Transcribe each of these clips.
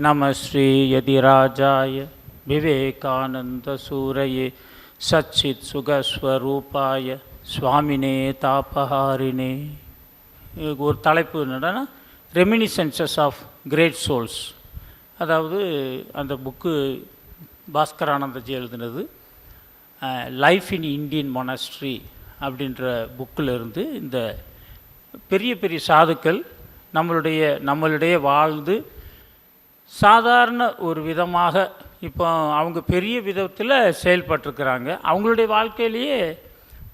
நம ஸ்ரீ யதிராஜாய விவேகானந்த சூரயே சச்சித் சுகஸ்வரூபாய சுவாமினே தாபஹாரினே. ஒரு தலைப்பு என்னன்னா ரெமினிசென்சஸ் ஆஃப் கிரேட் சோல்ஸ். அதாவது அந்த புக்கு பாஸ்கரானந்தஜி எழுதினது. லைஃப் இன் இந்தியன் மொனாஸ்ட்ரி அப்படின்ற புக்கில் இருந்து இந்த பெரிய பெரிய சாதுக்கள் நம்மளுடைய வாழ்ந்து சாதாரண ஒரு விதமாக இப்போ அவங்க பெரிய விதத்தில் செயல்பட்டுருக்கிறாங்க. அவங்களுடைய வாழ்க்கையிலேயே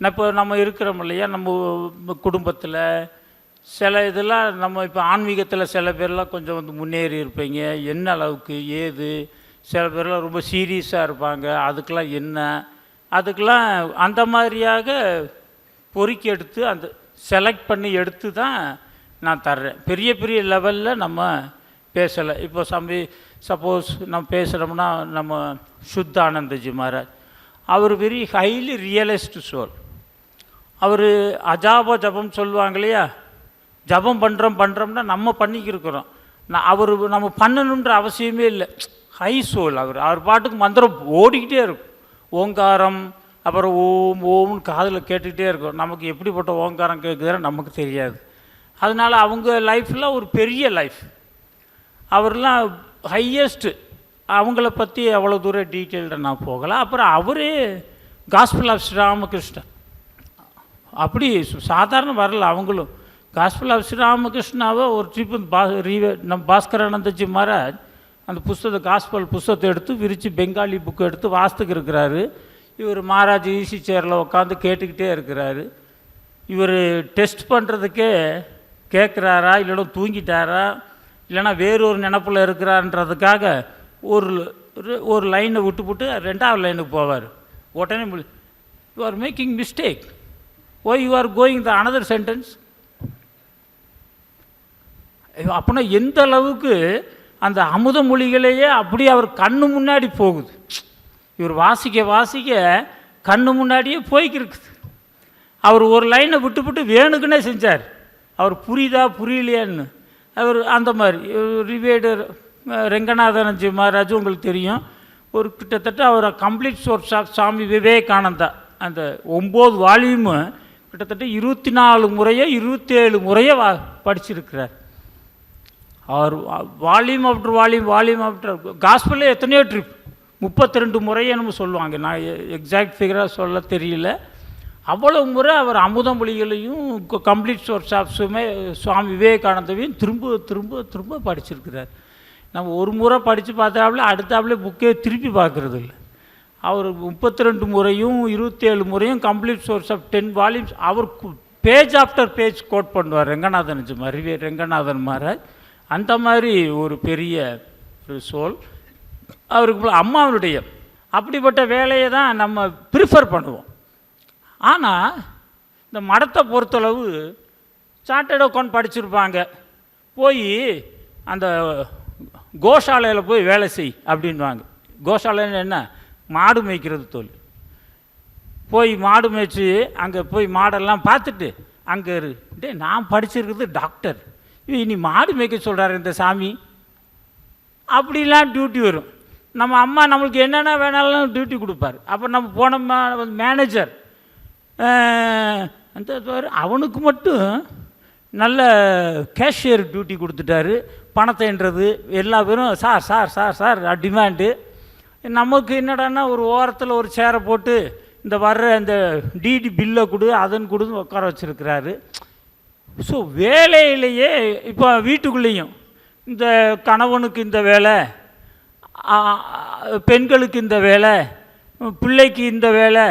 இப்போ நம்ம இருக்கிறோம் இல்லையா, நம்ம குடும்பத்தில் சில இதெல்லாம் நம்ம இப்போ ஆன்மீகத்தில் சில பேர்லாம் கொஞ்சம் வந்து முன்னேறி இருப்பீங்க, என்ன அளவுக்கு ஏது, சில பேர்லாம் ரொம்ப சீரியஸாக இருப்பாங்க, அதுக்கெல்லாம் அந்த மாதிரியாக பொறுக்கி எடுத்து அந்த செலக்ட் பண்ணி எடுத்து தான் நான் தர்றேன். பெரிய பெரிய லெவலில் நம்ம பேசலை. இப்போ சப்போஸ் நம்ம பேசுகிறோம்னா நம்ம சுத்தானந்தஜி மகாராஜ், அவர் வெரி ஹைலி ரியலிஸ்ட் சோல். அவர் அஜாப ஜபம் சொல்லுவாங்க இல்லையா, ஜபம் பண்ணுறோம்னா நம்ம பண்ணிக்கிருக்கிறோம். நம்ம பண்ணணுன்ற அவசியமே இல்லை. High soul. அவர் பாட்டுக்கு மந்திரம் ஓடிக்கிட்டே இருக்கும். ஓங்காரம், அப்புறம் ஓம் ஓம்னு காதில் கேட்டுக்கிட்டே இருக்கும். நமக்கு எப்படிப்பட்ட ஓங்காரம் கேட்குதுன்னு நமக்கு தெரியாது. அதனால் அவங்க லைஃப்பில் ஒரு பெரிய லைஃப். அவர்லாம் ஹையஸ்ட்டு. அவங்கள பற்றி அவ்வளோ தூரம் டீட்டெயில்டாக நான் போகலை. அப்புறம் அவரே காஸ்பல் ஆஃப் ஸ்ரீராமகிருஷ்ணன் அப்படி சாதாரண வரல. அவங்களும் காஸ்பல் ஆஃப் ஸ்ரீராமகிருஷ்ணாவை ஒரு ட்ரிப்பு நம்ம பாஸ்கரானந்தஜி மகாராஜ் அந்த காஸ்பல் புஸ்தகத்தை எடுத்து விரித்து பெங்காலி புக்கு எடுத்து வாசித்துக்கு இருக்கிறாரு. இவர் மகாராஜ் ஈசி சேரில் உட்காந்து கேட்டுக்கிட்டே இருக்கிறாரு. இவர் டெஸ்ட் பண்ணுறதுக்கே கேட்குறாரா, இல்லைன்னா தூங்கிட்டாரா, இல்லைனா வேறொரு நினப்பில் இருக்கிறான்றதுக்காக ஒரு லைனை விட்டுப்புட்டு ரெண்டாவது லைனுக்கு போவார். உடனே you are making mistake, why you are going the another sentence. அப்படின்னா எந்த அளவுக்கு அந்த அமுத மொழிகளையே அப்படி அவர் கண்ணு முன்னாடி போகுது. இவர் வாசிக்க கண்ணு முன்னாடியே போய்க்கிருக்குது. அவர் ஒரு லைனை விட்டுப்புட்டு வேணுக்குன்னே செஞ்சார். அவர் புரியுதா புரியலையான்னு. அவர் அந்த மாதிரி ரிவேடர் ரெங்கநாதனஜி மகாராஜ் உங்களுக்கு தெரியும். ஒரு கிட்டத்தட்ட அவர் complete source of Swami Vivekananda அந்த 9 வால்யூமு கிட்டத்தட்ட 24 முறையோ 27 முறையோ படிச்சிருக்கிறார். அவர் வால்யூம் ஆஃப்டர் காஸ்பல்லே எத்தனையோ ட்ரிப் 32 முறையே நம்ம சொல்லுவாங்க. நான் எக்ஸாக்ட் ஃபிகராக சொல்ல தெரியல. அவ்வளவு முறை அவர் அமுதமொழிகளையும் கம்ப்ளீட் சோர்ஸ் ஆஃப் சுவாமி விவேகானந்தாவையும் திரும்ப படிச்சிருக்கிறார். நம்ம ஒரு முறை படித்து பார்த்தாப்புல அடுத்தாப்புல புக்கே திருப்பி பார்க்குறது இல்லை. அவர் 32 முறையும் 27 முறையும் கம்ப்ளீட் சோர்ஸ் ஆஃப் 10 வால்யூம்ஸ் அவர் பேஜ் ஆஃப்டர் பேஜ் கோட் பண்ணுவார். ரெங்கநாதன் மகாராஜ் அந்த மாதிரி ஒரு பெரிய ஒரு சோல். அவருக்கு அம்மாவுடைய அப்படிப்பட்ட வேலையை தான் நம்ம ப்ரிஃபர் பண்ணுவோம். ஆனால் இந்த மடத்தை பொறுத்தளவு சார்ட்டர்ட் அக்கௌண்ட் படிச்சிருப்பாங்க, போய் அந்த கோஷாலையில் போய் வேலை செய் அப்படின்வாங்க. கோஷாலைன்னு என்ன, மாடு மேய்க்கிறது தொழில். போய் மாடு மேய்ச்சி அங்கே போய் மாடெல்லாம் பார்த்துட்டு அங்கே நான் படிச்சிருக்கிறது டாக்டர், இனி மாடு மேய்க்க சொல்கிறார் இந்த சாமி அப்படிலாம் டியூட்டி வரும். நம்ம அம்மா நம்மளுக்கு என்னென்ன வேணாலும் டியூட்டி கொடுப்பார். அப்போ நம்ம போனோம்னா மேனேஜர் அந்த அவனுக்கு மட்டும் நல்ல கேஷியர் டியூட்டி கொடுத்துட்டாரு. பணத்தைன்றது எல்லா பேரும் sir sir sir sir demand. நமக்கு என்னடான்னா ஒரு ஓரத்தில் ஒரு சேரை போட்டு இந்த வர்ற இந்த டிடி பில்லை கொடு உட்கார வச்சுருக்கிறாரு. ஸோ வேலையிலேயே இப்போ வீட்டுக்குள்ளேயும் இந்த கணவனுக்கு இந்த வேலை, பெண்களுக்கு இந்த வேலை, பிள்ளைக்கு இந்த வேலை,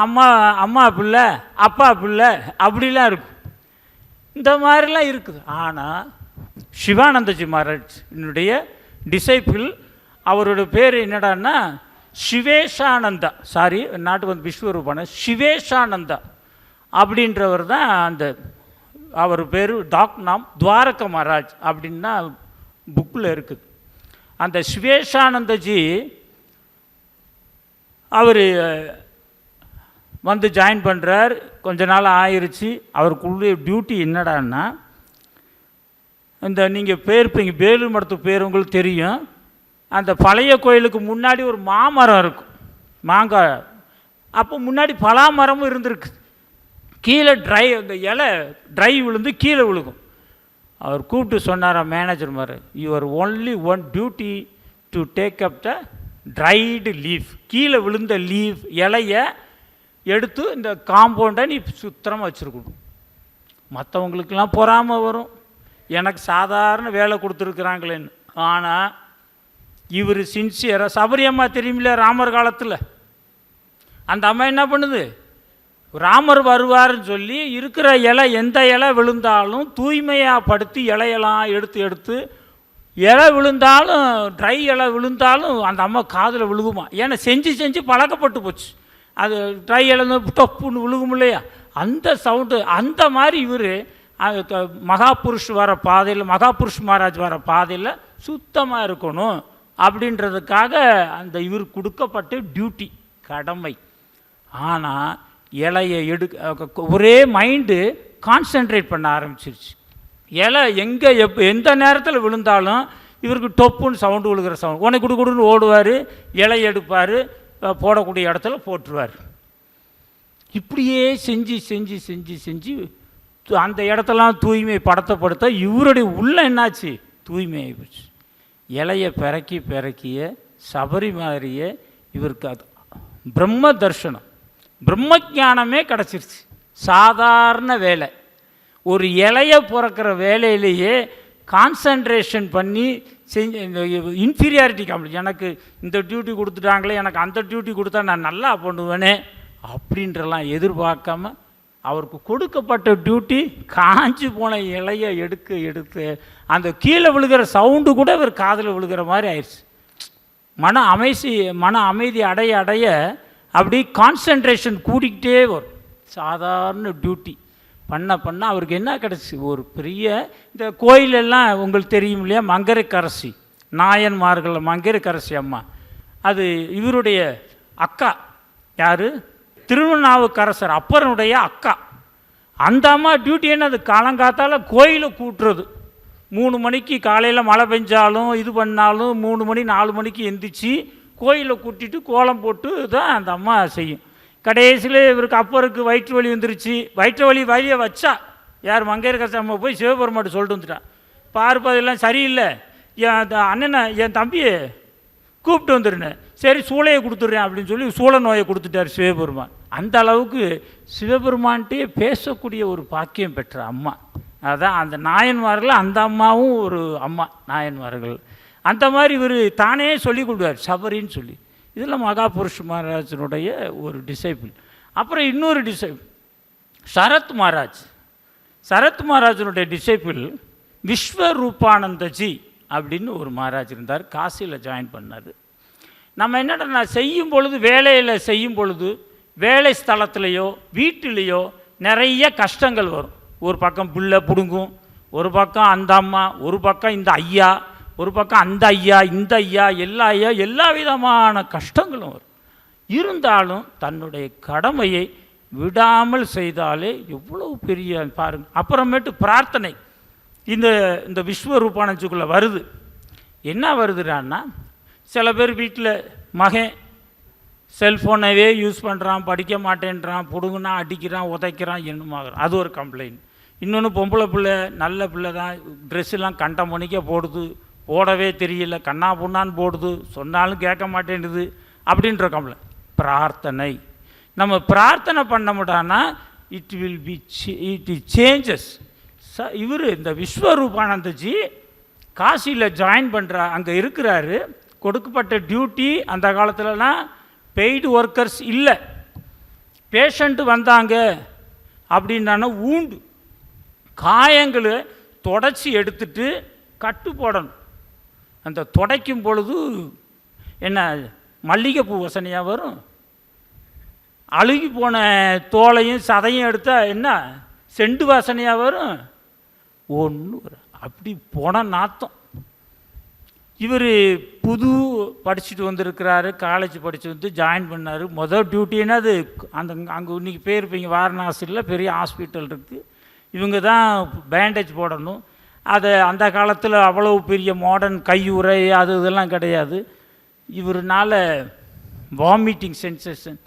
அம்மா பிள்ளை அப்பா பிள்ளை அப்படிலாம் இருக்கும். இந்த மாதிரிலாம் இருக்குது. ஆனால் சிவானந்தஜி மகாராஜ் என்னுடைய டிசைபிள், அவரோட பேர் என்னடான்னா சிவேஷானந்தா, நாட்டு வந்து விஸ்வரூபான சிவேஷானந்தா அப்படின்றவர் தான். அந்த அவர் பேர் நாம் துவாரக மகாராஜ் அப்படின்னா புக்கில் இருக்குது. அந்த சிவேஷானந்தஜி அவர் வந்து ஜாயின் பண்ணுறார். கொஞ்ச நாள் ஆயிடுச்சு. அவருக்குள்ளே டியூட்டி என்னடான்னா இந்த நீங்கள் போயிருப்பீங்க, வேலூர் மடத்துக்கு பேர் உங்களுக்கு தெரியும். அந்த பழைய கோயிலுக்கு முன்னாடி ஒரு மாமரம் இருக்கும், மாங்காய். அப்போ முன்னாடி பலாமரமும் இருந்திருக்கு. கீழே அந்த இலை ட்ரை விழுந்து கீழே விழுகும். அவர் கூப்பிட்டு சொன்னாரா மேனேஜர் மாதிரி, your only one duty to take up the dried leaf. கீழே விழுந்த லீஃப் இலையை எடுத்து இந்த காம்பவுண்டை நீ சுத்தமாக வச்சுருக்கணும். மற்றவங்களுக்கெல்லாம் பொறாமல் வரும், எனக்கு சாதாரண வேலை கொடுத்துருக்குறாங்களேன்னு. ஆனால் இவர் சின்சியராக, சபரியம்மா தெரியுமில்ல ராமர் காலத்தில், அந்த அம்மா என்ன பண்ணுது, ராமர் வருவார்னு சொல்லி இருக்கிற இலை எந்த இலை விழுந்தாலும் தூய்மையாக படுத்தி இலையெல்லாம் எடுத்து இலை விழுந்தாலும் ட்ரை இலை விழுந்தாலும் அந்த அம்மா காதில் விழுகுமா. ஏன்னா செஞ்சு பழக்கப்பட்டு போச்சு. அது ட்ரை இலை டொப்புன்னு விழுகும் இல்லையா, அந்த சவுண்டு. அந்த மாதிரி இவர் மகாபுருஷ் வர பாதையில், மகாபுருஷ் மகாராஜ் வர பாதையில் சுத்தமாக இருக்கணும் அப்படின்றதுக்காக அந்த இவர் கொடுக்கப்பட்ட டியூட்டி, கடமை. ஆனால் இலையை ஒரே மைண்டு கான்சென்ட்ரேட் பண்ண ஆரம்பிச்சிருச்சு. இலை எங்கே எந்த நேரத்தில் விழுந்தாலும் இவருக்கு டொப்புன்னு சவுண்டு விழுகிற சவுண்டு. உனக்கு கொடுன்னு ஓடுவார், இலை எடுப்பார், போடக்கூடிய இடத்துல போட்டுருவார். இப்படியே செஞ்சு அந்த இடத்தெல்லாம் தூய்மை படுத்த இவருடைய உள்ள என்னாச்சு, தூய்மையாகி போச்சு. இலையை பிறக்கிய சபரி மாதிரியே இவருக்கு அது பிரம்ம தர்ஷனம், பிரம்ம ஞானமே கிடச்சிருச்சு. சாதாரண வேலை, ஒரு இலையை பிறக்கிற வேலையிலேயே கான்சன்ட்ரேஷன் பண்ணி செஞ்சு இந்த இன்ஃபீரியாரிட்டி காம்ப்ளெக்ஸ், எனக்கு இந்த டியூட்டி கொடுத்துட்டாங்களே, எனக்கு அந்த டியூட்டி கொடுத்தா நான் நல்லா பண்ணுவேனே அப்படின்றலாம் எதிர்பார்க்காம அவருக்கு கொடுக்கப்பட்ட டியூட்டி காஞ்சி போன இலையை எடுத்து அந்த கீழே விழுகிற சவுண்டு கூட இவர் காதில் விழுகிற மாதிரி ஆயிடுச்சு. மன அமைதி அடைய அப்படி கான்சன்ட்ரேஷன் கூடிக்கிட்டே வரும். சாதாரண டியூட்டி பண்ண அவருக்கு என்ன கிடச்சி, ஒரு பெரிய இந்த கோயிலெல்லாம் உங்களுக்கு தெரியும் இல்லையா, மங்கையர்க்கரசி நாயன்மார்கள், மங்கையர்க்கரசி அம்மா, அது இவருடைய அக்கா. யார்? திருநாவுக்கரசர் அப்பனுடைய அக்கா. அந்த அம்மா டியூட்டி என்ன, அது காலங்காத்தால் கோயிலை கூட்டுறது. 3 மணிக்கு காலையில் மழை பெஞ்சாலும் இது பண்ணாலும் 3 மணி 4 மணிக்கு எந்திரிச்சு கோயிலை கூட்டிட்டு கோலம் போட்டு தான் அந்த அம்மா செய்யும். கடைசியில் இவருக்கு அப்பருக்கு வயிற்று வலி வந்துருச்சு. வலியை வச்சா யார், மங்கையர்க்கரசி அம்மா போய் சிவபெருமாட்டு சொல்லிட்டு வந்துட்டான், பார்ப்பா அதெல்லாம் சரியில்லை, என் அண்ணனை என் தம்பியை கூப்பிட்டு வந்துருந்தேன், சரி சூளையை கொடுத்துட்றேன் அப்படின்னு சொல்லி சூள நோயை கொடுத்துட்டார் சிவபெருமான். அந்த அளவுக்கு சிவபெருமான்கிட்டே பேசக்கூடிய ஒரு பாக்கியம் பெற்ற அம்மா. அதுதான் அந்த நாயன்மார்கள். அந்த அம்மாவும் ஒரு அம்மா நாயன்மார்கள். அந்த மாதிரி இவர் தானே சொல்லி கொடுத்தார் சபரின்னு சொல்லி. இதில் மகாபுருஷ் மகாராஜனுடைய ஒரு டிசைபிள். அப்புறம் இன்னொரு டிசைபிள் சரத் மகாராஜனுடைய டிசைபிள் விஸ்வரூபானந்தஜி அப்படின்னு ஒரு மகாராஜ் இருந்தார், காசியில் ஜாயின் பண்ணார். நம்ம என்னடா செய்யும் பொழுது, வேலையில் செய்யும் பொழுது, வேலை ஸ்தலத்துலேயோ வீட்டிலேயோ நிறைய கஷ்டங்கள் வரும். ஒரு பக்கம் புல்லை பிடுங்கும், ஒரு பக்கம் அந்த அம்மா, ஒரு பக்கம் இந்த ஐயா, ஒரு பக்கம் அந்த ஐயா, இந்த ஐயா, எல்லா விதமான கஷ்டங்களும் வரும். இருந்தாலும் தன்னுடைய கடமையை விடாமல் செய்தாலே எவ்வளோ பெரிய பாருங்கள். அப்புறமேட்டு பிரார்த்தனை இந்த விஸ்வரூபானந்துக்குள்ளே வருது. என்ன வருதுடான்னா, சில பேர் வீட்டில் மகன் செல்ஃபோனவே யூஸ் பண்ணுறான், படிக்க மாட்டேன்றான், பிடுங்குனா அடிக்கிறான், உதைக்கிறான், என்னமாகறான், அது ஒரு கம்ப்ளைண்ட். இன்னொன்று பொம்பளை பிள்ளை நல்ல பிள்ளை தான், ட்ரெஸ்ஸெல்லாம் கண்ட மணிக்க போடுது, போடவே தெரியல, கண்ணா பொண்ணான்னு போடுது, சொன்னாலும் கேட்க மாட்டேன்டுது அப்படின்ற கம்ப்ளைண்ட். பிரார்த்தனை நம்ம பிரார்த்தனை பண்ண முடியானா இட் சேஞ்சஸ். இவர் இந்த விஸ்வரூபானந்தஜி காசியில் ஜாயின் பண்ணுறா, அங்கே இருக்கிறாரு. கொடுக்கப்பட்ட டியூட்டி அந்த காலத்துலலாம் பெய்டு ஒர்க்கர்ஸ் இல்லை. பேஷண்ட்டு வந்தாங்க அப்படின்னா ஊண்டு காயங்களை தொடச்சி எடுத்துட்டு கட்டு போடணும். அந்த துடைக்கும் பொழுது என்ன மல்லிகைப்பூ வசனையாக வரும், அழுகி போன தோலையும் சதையும் எடுத்தால் என்ன செண்டு வாசனையாக வரும், ஒன்று அப்படி போன நாத்தம். இவர் புது படிச்சுட்டு வந்திருக்கிறாரு, காலேஜ் படித்து வந்து ஜாயின் பண்ணார். மொதல் டியூட்டின்னா அது அங்கே இன்றைக்கி போயிருப்பீங்க, வாரணாசியில் பெரிய ஹாஸ்பிட்டல் இருக்குது, இவங்க தான் பேண்டேஜ் போடணும். அதை அந்த காலத்தில் அவ்வளவு பெரிய மாடர்ன் கையுறை அது இதெல்லாம் கிடையாது. இவருனால வாமிட்டிங் சென்சேஷன்.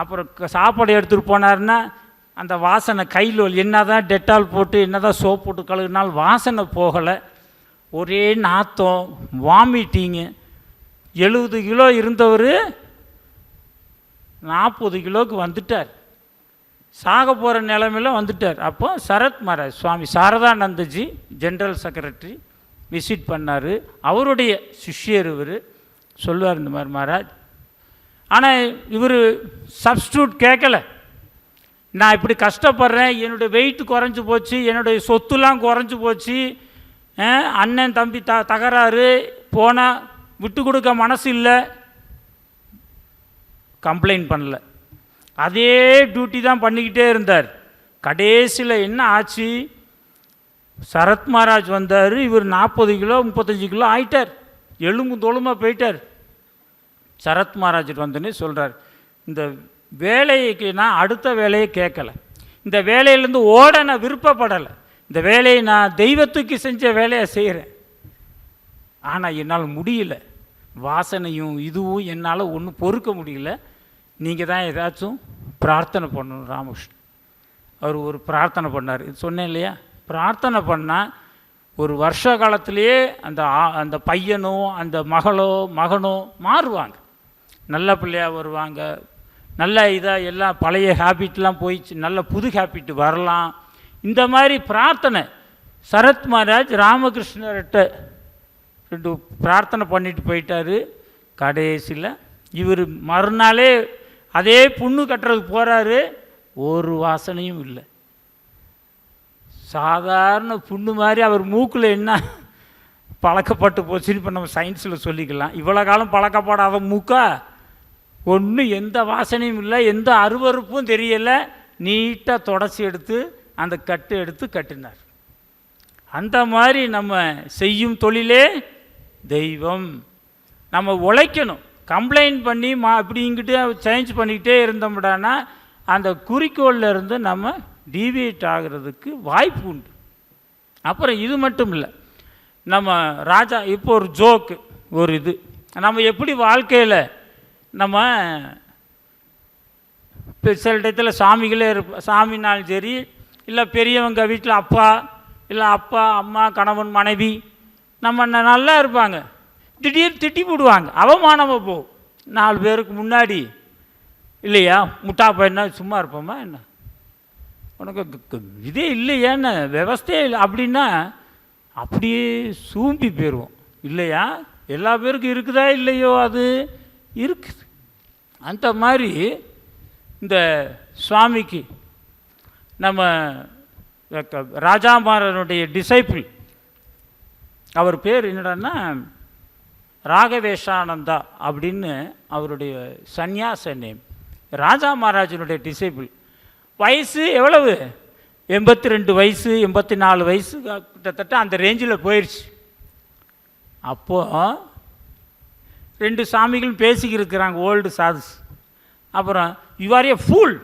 அப்புறம் சாப்பாடு எடுத்துகிட்டு போனாருன்னா அந்த வாசனை கையில் என்ன தான் டெட்டால் போட்டு என்ன தான் சோப் போட்டு கழுகுனாலும் வாசனை போகலை. ஒரே நாத்தம், வாமிட்டிங்கு. 70 கிலோ இருந்தவர் 40 கிலோவுக்கு வந்துட்டார். சாக போகிற நிலைமையில் வந்துட்டார். அப்போ சரத் மகாராஜ் சுவாமி சாரதானந்தஜி ஜென்ரல் செக்ரட்டரி விசிட் பண்ணார். அவருடைய சிஷ்யர் இவர் சொல்லுவார் இந்த மாதிரி மகாராஜ். ஆனால் இவர் சப்ஸ்டியூட் கேட்கலை. நான் இப்படி கஷ்டப்படுறேன், என்னுடைய வெயிட் குறைஞ்சி போச்சு, என்னுடைய சொத்துலாம் குறைஞ்சி போச்சு, அண்ணன் தம்பி தகராறு, போனால் விட்டு கொடுக்க மனசு இல்லை, கம்ப்ளைண்ட் பண்ணல. அதே டியூட்டி தான் பண்ணிக்கிட்டே இருந்தார். கடைசியில் என்ன ஆச்சு, சரத் மகாராஜ் வந்தார். இவர் 40 கிலோ 35 கிலோ ஆயிட்டார், எலும்பு தோலுமாக போயிட்டார். சரத் மகாராஜ் வந்தோடனே சொல்கிறார், இந்த வேலைக்கு நான் அடுத்த வேலையை கேட்கலை, இந்த வேலையிலேருந்து ஓட நான் விருப்பப்படலை, இந்த வேலையை நான் தெய்வத்துக்கு செஞ்ச வேலையை செய்கிறேன், ஆனால் என்னால் முடியல, வாசனையும் இதுவும் என்னால் ஒன்றும் பொறுக்க முடியல, நீங்கள் தான் ஏதாச்சும் பிரார்த்தனை பண்ணணும். ராமகிருஷ்ணன் அவர் ஒரு பிரார்த்தனை பண்ணார். இது சொன்னேன் இல்லையா, பிரார்த்தனை பண்ணால் ஒரு வருஷ காலத்திலேயே அந்த பையனோ அந்த மகனோ மாறுவாங்க, நல்ல பிள்ளையாக வருவாங்க, நல்ல இதாக எல்லாம் பழைய ஹேபிட்லாம் போயிடுச்சு, நல்ல புது ஹேபிட் வரலாம். இந்த மாதிரி பிரார்த்தனை சரத் மகாராஜ் ராமகிருஷ்ணர்கிட்ட 2 பிரார்த்தனை பண்ணிட்டு போயிட்டார். கடைசியில் இவர் மறுநாளே அதே புண்ணு கட்டுறதுக்கு போகிறாரு, ஒரு வாசனையும் இல்லை. சாதாரண புண்ணு மாதிரி அவர் மூக்கில் என்ன பழக்கப்பட்டு போச்சுன்னு இப்போ நம்ம சயின்ஸில் சொல்லிக்கலாம். இவ்வளோ காலம் பழக்கப்படாத மூக்கா, ஒன்றும் எந்த வாசனையும் இல்லை, எந்த அருவறுப்பும் தெரியலை. நீட்டாக தொடச்சி எடுத்து அந்த கட்டு எடுத்து கட்டினார். அந்த மாதிரி நம்ம செய்யும் தொழிலே தெய்வம். நம்ம உழைக்கணும். கம்ப்ளைண்ட் பண்ணி இப்படிங்கிட்டு சேஞ்ச் பண்ணிக்கிட்டே இருந்தோம்டானா அந்த குறிக்கோளில் இருந்து நம்ம டீவியேட் ஆகிறதுக்கு வாய்ப்பு உண்டு. அப்புறம் இது மட்டும் இல்லை, நம்ம ராஜா இப்போ ஒரு ஜோக்கு, ஒரு இது நம்ம எப்படி வாழ்க்கையில் நம்ம இப்போ சில இடத்துல சாமிகளே சாமினாலும் சரி, இல்லை பெரியவங்க வீட்டில் அப்பா, இல்லை அப்பா அம்மா கணவன் மனைவி நம்ம நல்லா இருப்பாங்க, திடீர்னு திட்டி போடுவாங்க, அவமானமாக போகும் 4 பேருக்கு முன்னாடி. இல்லையா, முட்டா பையனா சும்மா இருப்போமா என்ன, உனக்கு இதே இல்லையான்னு விவஸ்தையே இல்லை அப்படின்னா அப்படியே சூம்பி போயிடுவோம். இல்லையா, எல்லா பேருக்கும் இருக்குதா இல்லையோ, அது இருக்குது. அந்த மாதிரி இந்த சுவாமிக்கு நம்ம ராஜாமாரனுடைய டிசைபிள், அவர் பேர் என்னடான்னா ராகவேஷானந்தா அப்படின்னு அவருடைய சந்நியாச நேம். ராஜா மகாராஜனுடைய டிசைபிள். வயசு எவ்வளவு, 82 வயசு 84 வயசு கிட்டத்தட்ட அந்த ரேஞ்சில் போயிடுச்சு. அப்போது 2 சாமிகளும் பேசிக்கிருக்கிறாங்க, ஓல்டு சாதுஸ். அப்புறம் யூஆர் ஏ ஃபூல்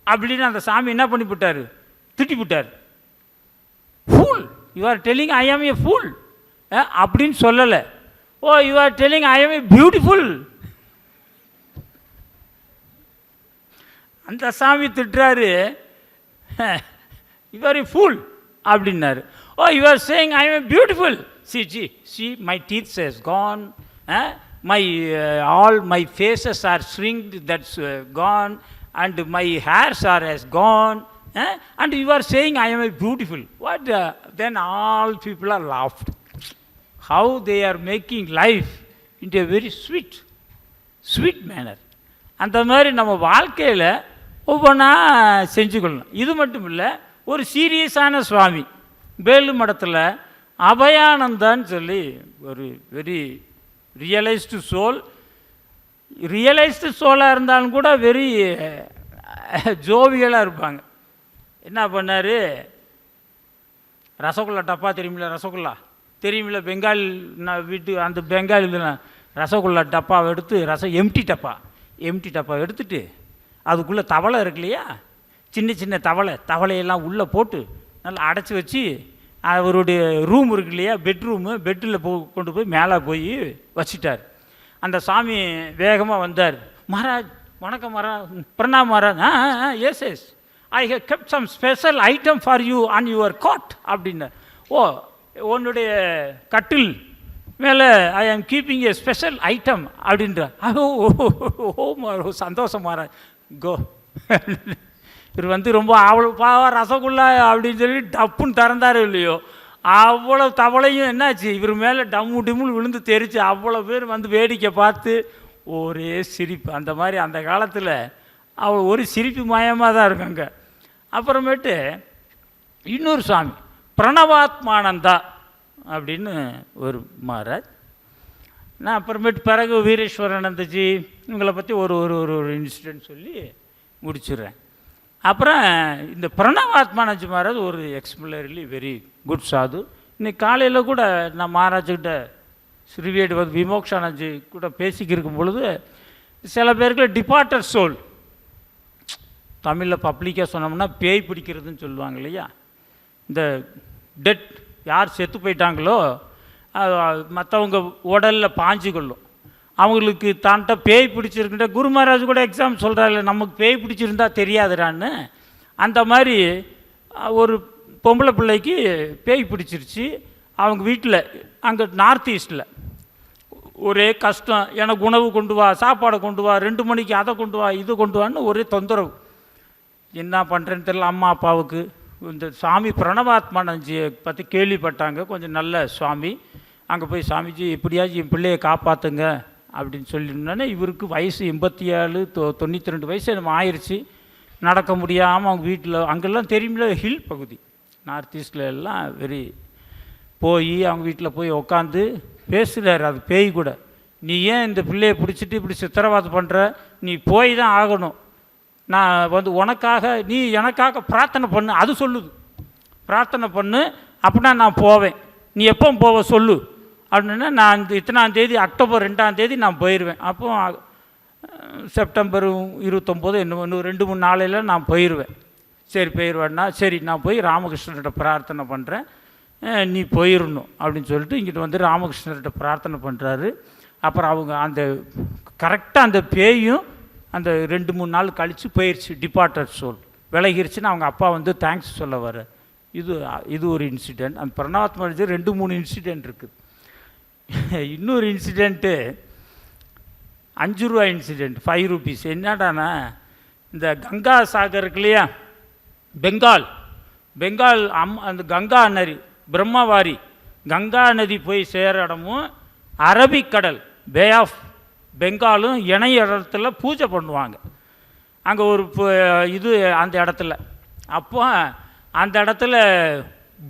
அப்படின்னு அந்த சாமி என்ன பண்ணிவிட்டார், திட்டிவிட்டார். ஃபூல், யூஆர் டெல்லிங் ஐ ஆம் ஏ ஃபூல் அப்படின்னு சொல்லலை. ஓ யூ ஆர் டெல்லிங் ஐ ஆம் ஏ பியூட்டிஃபுல். அந்த சாமி திட்டுறாரு, யூ ஆர் ஏ ஃபூல் அப்படின்னாரு. ஓ யூ ஆர் சேயிங் ஐ ஆம் a beautiful. See my teeth has gone, my all my faces are shrinked, that's gone, and my hairs are has gone, and you are saying I am a beautiful. What then all people are laughed. How they are making life into a very sweet manner. அந்த மாதிரி நம்ம வாழ்க்கையில் ஒவ்வொன்றா செஞ்சுக்கொள்ளணும். இது மட்டும் இல்லை, ஒரு சீரியஸான சுவாமி வேலு மடத்தில் அபயானந்தான்னு சொல்லி ஒரு வெரி ரியலைஸ்டு சோலாக இருந்தாலும் கூட வெரி ஜோவியலாக இருப்பாங்க. என்ன பண்ணார், ரசகுல்லா டப்பா தெரியுமில்ல, ரசகுல்லா தெரியுமில்ல, பெங்கால் வீட்டு அந்த பெங்காலில் ரசகுல்லா டப்பாவை எடுத்து எம்டி டப்பா எடுத்துட்டு அதுக்குள்ளே தவளை இருக்கு இல்லையா, சின்ன சின்ன தவளையெல்லாம் உள்ளே போட்டு நல்லா அடைச்சி வச்சு அவருடைய ரூம் இருக்கு இல்லையா, பெட்ரூமு, பெட்டில் கொண்டு போய் மேலே போய் வச்சிட்டார். அந்த சாமி வேகமாக வந்தார். மகாராஜ் வணக்கம் மகாராஜ், பிரணாம் Maharaj. Yes yes, I have kept some special item for you on your god அப்படின்னார். ஓ, உன்னுடைய கட்டில் மேலே ஐ ஆம் கீப்பிங் ஏ ஸ்பெஷல் ஐட்டம் அப்படின்றார். ஓ சந்தோஷம் மகாராஜ், கோ. இவர் வந்து ரொம்ப அவ்வளோ பாவா ரசகுல்லா அப்படின்னு சொல்லி டப்புன்னு திறந்தார் இல்லையோ, அவ்வளோ தவளையும் என்னாச்சு இவர் மேலே டம்மு டிம்முன்னு விழுந்து தெரிச்சு. அவ்வளோ பேர் வந்து வேடிக்கை பார்த்து ஒரே சிரிப்பு. அந்த மாதிரி அந்த காலத்தில் அவள் ஒரு சிரிப்பு மயமாக தான் இருக்குங்க. அப்புறமேட்டு இன்னொரு சாமி பிரணவாத்மானந்தா அப்படின்னு ஒரு மகாராஜ். நான் அப்புறமேட்டு பிறகு வீரேஸ்வரானந்தஜி இவங்களை பற்றி ஒரு ஒரு ஒரு இன்சிடென்ட் சொல்லி முடிச்சுடுறேன். அப்புறம் இந்த பிரணவாத்மானந்த் மகாராஜ் ஒரு எக்ஸ்பிளர்லி வெரி குட் சாது. இன்னைக்கு காலையில் கூட நான் மகாராஜ்கிட்ட ஸ்ரீவேடு வந்து விமோக்ஷானந்த்ஜி கூட பேசிக்கிருக்கும் பொழுது, சில பேருக்கு டிபார்ட்டர் சோல், தமிழில் பப்ளிக்காக சொன்னோம்னா பேய் பிடிக்கிறதுன்னு சொல்லுவாங்க இல்லையா, இந்த டெட் யார் செத்து போயிட்டாங்களோ மற்றவங்க உடலில் பாஞ்சு கொள்ளும். அவங்களுக்கு தான்ட்ட பேய் பிடிச்சிருக்கிட்ட குரு மகாராஜ் கூட எக்ஸாம் சொல்கிறாரு, நமக்கு பேய் பிடிச்சிருந்தா தெரியாதுடான்னு. அந்த மாதிரி ஒரு பொம்பளை பிள்ளைக்கு பேய் பிடிச்சிருச்சு. அவங்க வீட்டில் அங்கே நார்த் ஈஸ்டில் ஒரே கஷ்டம். எனக்கு உணவு கொண்டு வா, சாப்பாடை கொண்டு வா, 2 மணிக்கு அதை கொண்டு வா, இது கொண்டு வான்னு ஒரே தொந்தரவு. என்ன பண்ணுறேன்னு தெரியல. அம்மா அப்பாவுக்கு இந்த சாமி பிரணவாத்மானந்தியை பற்றி கேள்விப்பட்டாங்க, கொஞ்சம் நல்ல சுவாமி. அங்கே போய் சாமிஜி எப்படியாச்சும் என் பிள்ளையை காப்பாற்றுங்க அப்படின்னு சொல்லியிருந்தோன்னே, இவருக்கு வயசு 87 92 வயசு நம்ம ஆயிடுச்சு. நடக்க முடியாமல் அவங்க வீட்டில், அங்கெல்லாம் தெரியுமில்ல ஹில் பகுதி நார்த் ஈஸ்டில் எல்லாம் வெரி, போய் அவங்க வீட்டில் போய் உக்காந்து பேசுகிறார் அது பேய் கூட. நீ ஏன் இந்த பிள்ளையை பிடிச்சிட்டு இப்படி சித்திரவாதம் பண்ணுற, நீ போய் தான் ஆகணும், நான் வந்து உனக்காக நீ எனக்காக பிரார்த்தனை பண்ணு. அது சொல்லுது, பிரார்த்தனை பண்ணு அப்படின்னா நான் போவேன், நீ எப்போ போவ சொல்லு அப்படின்னா, நான் இந்த இத்தனாம் தேதி அக்டோபர் 2ஆம் தேதி நான் போயிடுவேன். அப்போ செப்டம்பர் 29 இன்னும் 2-3 நாளையில் நான் போயிடுவேன். சரி போயிடுவேன்னா, சரி நான் போய் ராமகிருஷ்ணர்கிட்ட பிரார்த்தனை பண்ணுறேன், நீ போயிடணும் அப்படின்னு சொல்லிட்டு இங்கிட்டு வந்து ராமகிருஷ்ணர்கிட்ட பிரார்த்தனை பண்ணுறாரு. அப்புறம் அவங்க அந்த கரெக்டாக அந்த பேயும் அந்த 2-3 நாள் கழித்து போயிடுச்சு, டிபார்ட்டர் சோல் விலகிருச்சுன்னு அவங்க அப்பா வந்து தேங்க்ஸ் சொல்ல வர. இது ஒரு இன்சிடெண்ட். அந்த பிரணவாத்மானந்தி 2-3 இன்சிடெண்ட் இருக்குது. இன்னொரு இன்சிடெண்ட்டு 5 ரூபா இன்சிடெண்ட், 5 ரூபீஸ். என்னடானா, இந்த கங்கா சாகர் இருக்கு இல்லையா, பெங்கால் அந்த கங்கா நதி பிரம்மவாரி கங்கா நதி போய் சேர இடமும் அரபிக்கடல் பே ஆஃப் பெங்காலும் இணைய இடத்துல பூஜை பண்ணுவாங்க. அங்கே ஒரு இது அந்த இடத்துல. அப்போ அந்த இடத்துல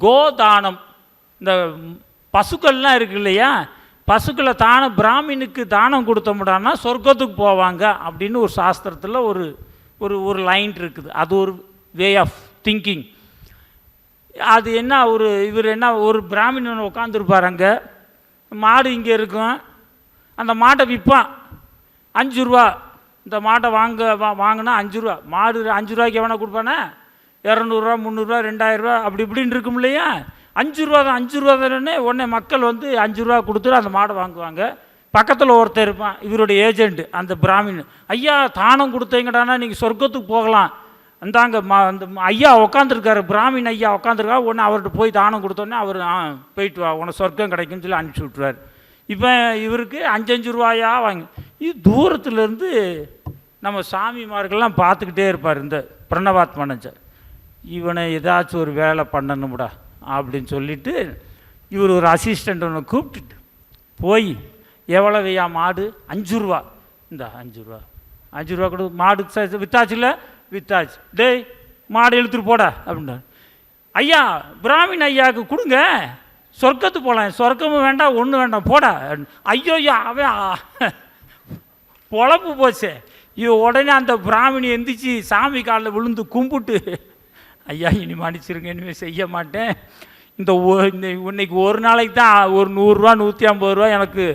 கோதானம், இந்த பசுக்கள்லாம் இருக்கு இல்லையா, பசுக்களை தானம் பிராமினுக்கு தானம் கொடுத்தோம்டான்னா சொர்க்கத்துக்கு போவாங்க அப்படின்னு ஒரு சாஸ்திரத்தில் ஒரு ஒரு ஒரு லைன் இருக்குது. அது ஒரு வே ஆஃப் திங்கிங். அது என்ன, இவர் என்ன, ஒரு பிராமணன் உட்காந்துருப்பார் அங்கே, மாடு இங்கே இருக்கும், அந்த மாட்டை விற்பான் 5 ரூபா. இந்த மாட்டை வாங்கினா 5 ரூபா. மாடு 5 ரூபாய்க்கு எவனா கொடுப்பானே, 200 ரூபா 300 ரூபா 2000 ரூபா அப்படி இப்படின்னு இருக்கும் இல்லையா. 5 ரூபா தான், 5 ரூபா தானே. உடனே மக்கள் வந்து 5 ரூபா கொடுத்துட்டு அந்த மாடை வாங்குவாங்க. பக்கத்தில் ஒருத்தர் இருப்பான், இவருடைய ஏஜென்ட்டு, அந்த பிராமின். ஐயா தானம் கொடுத்தீங்கடானா நீங்கள் சொர்க்கத்துக்கு போகலாம், அந்தாங்க அந்த ஐயா உட்காந்துருக்காரு, பிராமின் ஐயா உட்காந்துருக்காரு. உடனே அவர்கிட்ட போய் தானம் கொடுத்தோன்னே அவர் போயிட்டு வா உனக்கு சொர்க்கம் கிடைக்குன்னு சொல்லி அனுப்பிச்சி விட்ருவார். இப்போ இவருக்கு 5 ரூபாயா வாங்கி, இது தூரத்துலேருந்து நம்ம சாமிமார்கள்லாம் பார்த்துக்கிட்டே இருப்பார் இந்த பிரணவாத்மானந்த். இவனை ஏதாச்சும் ஒரு வேலை பண்ணணும்டா அப்படின்னு சொல்லிவிட்டு இவர் ஒரு அசிஸ்டண்ட் ஒன்று கூப்பிட்டுட்டு போய், எவ்வளவையா மாடு, 5 ரூபா, இந்த 5 ரூபா கொடு, மாடு வித்தாச்சு இல்லை, வித்தாச்சு, டேய் மாடு இழுத்துட்டு போடா அப்படின்னா. ஐயா பிராமின் ஐயாவுக்கு கொடுங்க, சொர்க்கத்துக்கு போகலாம், சொர்க்கமும் வேண்டாம் ஒன்றும் வேண்டாம் போடா. ஐயோ அவன் பொழப்பு போச்சே. உடனே அந்த பிராமினி எந்திரிச்சு சாமி காலில் விழுந்து கும்பிட்டு, ஐயா இனி மன்னிச்சிருங்க, இனிமேல் செய்ய மாட்டேன், இந்த இன்னைக்கு ஒரு நாளைக்கு தான் ஒரு 100 ரூபா 150 ரூபா எனக்கு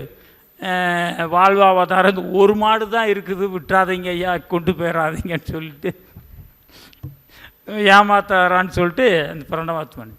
வாழ்வாதாரம், இந்த ஒரு மாடு தான் இருக்குது, விட்டுறாதீங்க ஐயா, கொண்டு போயிடாதீங்கன்னு சொல்லிட்டு ஏமாத்தாரான்னு சொல்லிட்டு அந்த பிரணவாத்மன்